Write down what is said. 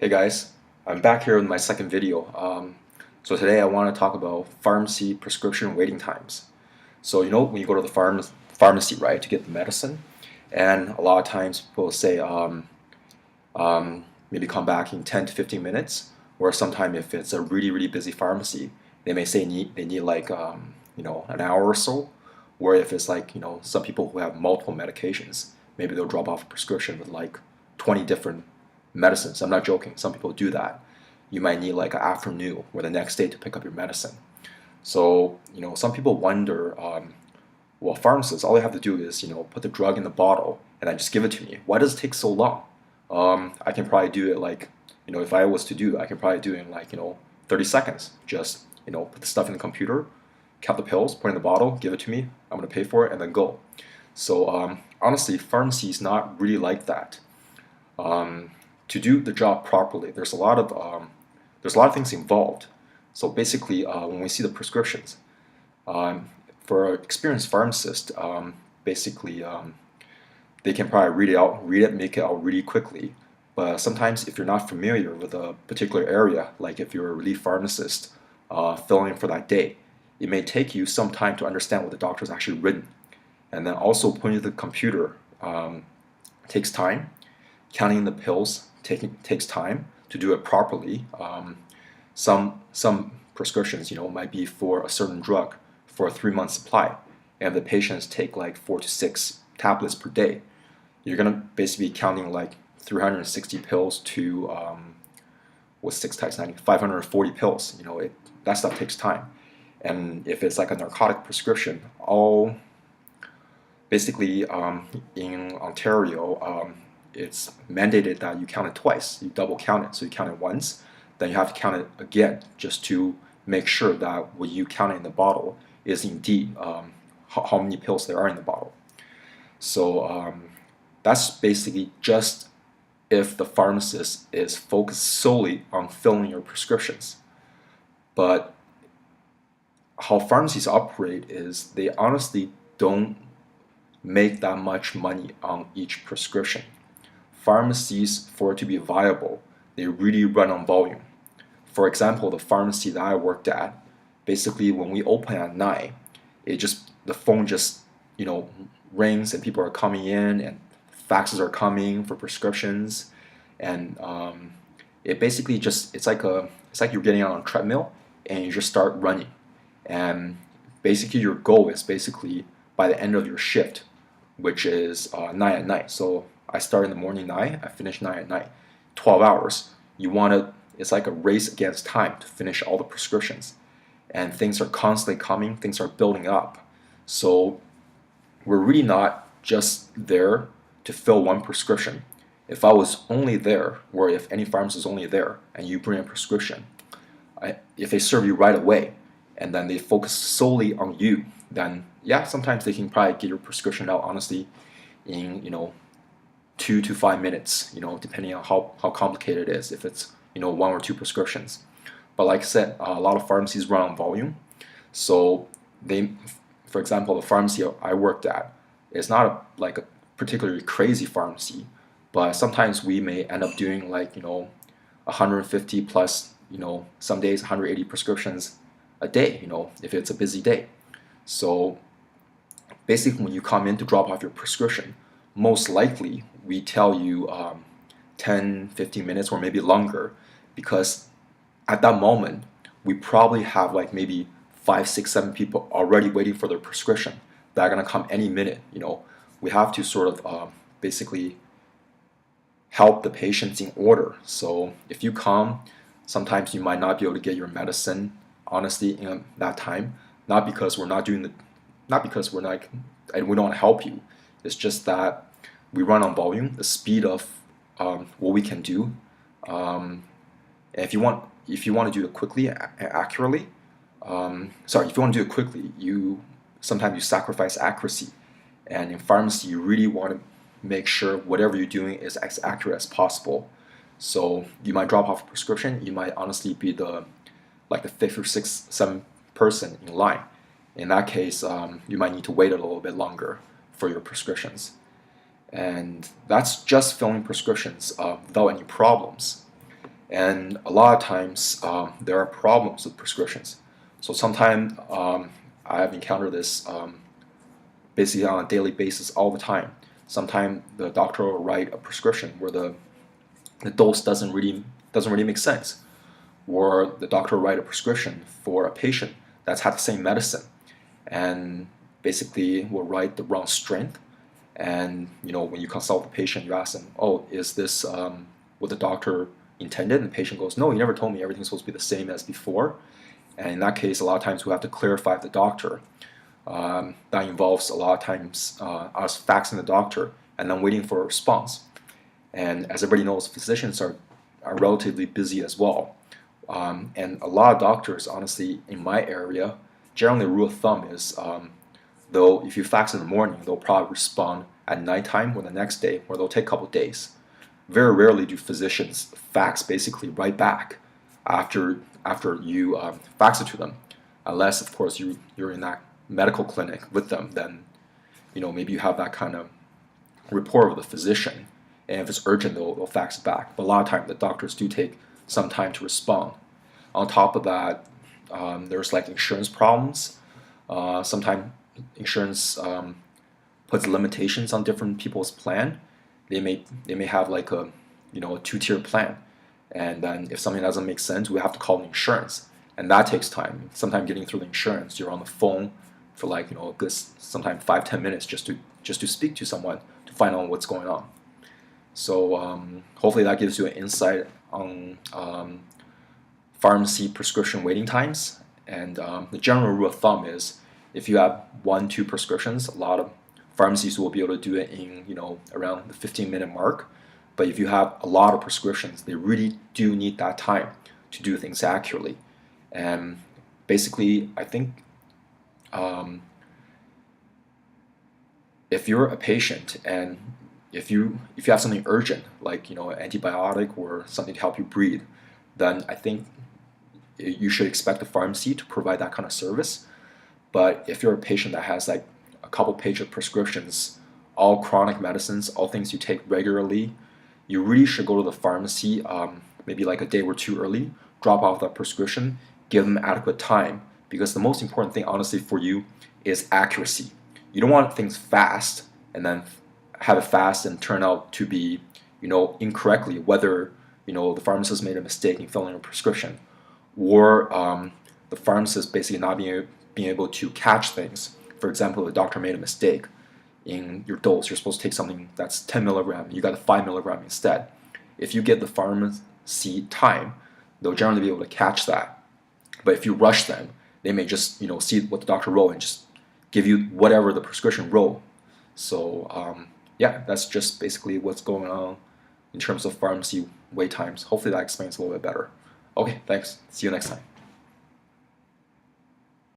Hey guys, I'm back here with my second video. So today I want to talk about pharmacy prescription waiting times. So when you go to the pharmacy, right, to get the medicine, and a lot of times people say maybe come back in 10 to 15 minutes, or sometimes if it's a really busy pharmacy, they may say they need like an hour or so, or if it's like some people who have multiple medications, maybe they'll drop off a prescription with like 20 different medicines. I'm not joking. Some people do that. You might need like an afternoon or the next day to pick up your medicine. So, some people wonder, well, pharmacists, all they have to do is, put the drug in the bottle and then just give it to me. Why does it take so long? I can probably do it like, if I was to do it, I can probably do it in like, 30 seconds. Just, put the stuff in the computer, count the pills, put it in the bottle, give it to me. I'm going to pay for it and then go. So, honestly, pharmacy is not really like that. To do the job properly, there's a lot of things involved. So basically, when we see the prescriptions, for an experienced pharmacist, basically they can probably read it, make it out really quickly. But sometimes, if you're not familiar with a particular area, like if you're a relief pharmacist filling in for that day, it may take you some time to understand what the doctor's actually written. And then also putting it to the computer takes time. Counting the pills takes time to do it properly. Some prescriptions, might be for a certain drug for a 3-month supply, and the patients take like 4 to 6 tablets per day. You're gonna basically be counting like 360 pills to what's 6 times 90, 540 pills. That stuff takes time. And if it's like a narcotic prescription, all basically in Ontario, it's mandated that you count it twice. You double count it. So you count it once, then you have to count it again just to make sure that what you count in the bottle is indeed how many pills there are in the bottle. So that's basically just if the pharmacist is focused solely on filling your prescriptions. But how pharmacies operate is they honestly don't make that much money on each prescription. Pharmacies, for it to be viable, they really run on volume. For example, the pharmacy that I worked at, basically when we open at 9, the phone just rings and people are coming in and faxes are coming for prescriptions, and it basically it's like you're getting on a treadmill and you just start running, and basically your goal is basically by the end of your shift, which is 9 at night. So I start in the morning 9, I finish 9 at night. 12 hours. It's like a race against time to finish all the prescriptions. And things are constantly coming, things are building up. So we're really not just there to fill one prescription. If I was only there, or if any pharmacist is only there, and you bring a prescription, if they serve you right away, and then they focus solely on you, then yeah, sometimes they can probably get your prescription out honestly in 2 to 5 minutes, depending on how complicated it is, if it's 1 or 2 prescriptions. But like I said, a lot of pharmacies run on volume. So for example, the pharmacy I worked at is not like a particularly crazy pharmacy, but sometimes we may end up doing like 150 plus, some days 180 prescriptions a day, if it's a busy day. So basically when you come in to drop off your prescription, most likely we tell you 10, 15 minutes or maybe longer, because at that moment we probably have like maybe 5, 6, 7 people already waiting for their prescription that are going to come any minute. We have to sort of basically help the patients in order. So if you come, sometimes you might not be able to get your medicine honestly in that time, not because we're not and we don't want to help you. It's just that we run on volume, the speed of what we can do. And if you want to do it quickly and accurately, if you want to do it quickly, sometimes you sacrifice accuracy. And in pharmacy, you really want to make sure whatever you're doing is as accurate as possible. So you might drop off a prescription. You might honestly be the 5th or 6th, 7th person in line. In that case, you might need to wait a little bit longer for your prescriptions. And that's just filling prescriptions without any problems. And a lot of times there are problems with prescriptions. So sometimes I've encountered this basically on a daily basis all the time. Sometimes the doctor will write a prescription where the dose doesn't really make sense, or the doctor will write a prescription for a patient that's had the same medicine and basically will write the wrong strength. And when you consult the patient, you ask them, "Oh, is this what the doctor intended?" And the patient goes, "No, he never told me. Everything's supposed to be the same as before." And in that case, a lot of times we have to clarify with the doctor. That involves a lot of times us faxing the doctor and then waiting for a response. And as everybody knows, physicians are relatively busy as well. And a lot of doctors, honestly, in my area, generally, rule of thumb is though if you fax in the morning, they'll probably respond at nighttime or the next day, or they'll take a couple days. Very rarely do physicians fax basically right back after you fax it to them, unless of course you're in that medical clinic with them. Then maybe you have that kind of rapport with the physician, and if it's urgent, they'll fax it back. But a lot of times the doctors do take some time to respond. On top of that, there's like insurance problems. Sometimes insurance puts limitations on different people's plan. They may have like a two-tier plan, and then if something doesn't make sense, we have to call the insurance, and that takes time. Sometimes getting through the insurance, you're on the phone for like a good sometimes 5-10 minutes just to speak to someone to find out what's going on. So hopefully that gives you an insight on pharmacy prescription waiting times. And the general rule of thumb is if you have 1-2 prescriptions, a lot of pharmacies will be able to do it in around the 15-minute mark. But if you have a lot of prescriptions, they really do need that time to do things accurately. And basically, I think if you're a patient and if you have something urgent like an antibiotic or something to help you breathe, then I think you should expect the pharmacy to provide that kind of service. But if you're a patient that has like a couple pages of prescriptions, all chronic medicines, all things you take regularly, you really should go to the pharmacy maybe like a day or two early, drop off that prescription, give them adequate time, because the most important thing honestly for you is accuracy. You don't want things fast and then have it fast and turn out to be incorrectly, whether the pharmacist made a mistake in filling a prescription, or the pharmacist basically not being able to catch things. For example, the doctor made a mistake in your dose. You're supposed to take something that's 10 milligram, you got a 5 milligram instead. If you get the pharmacy time, they'll generally be able to catch that. But if you rush them, they may just see what the doctor wrote and just give you whatever the prescription wrote. So yeah, that's just basically what's going on in terms of pharmacy wait times. Hopefully that explains a little bit better. Okay, thanks. See you next time.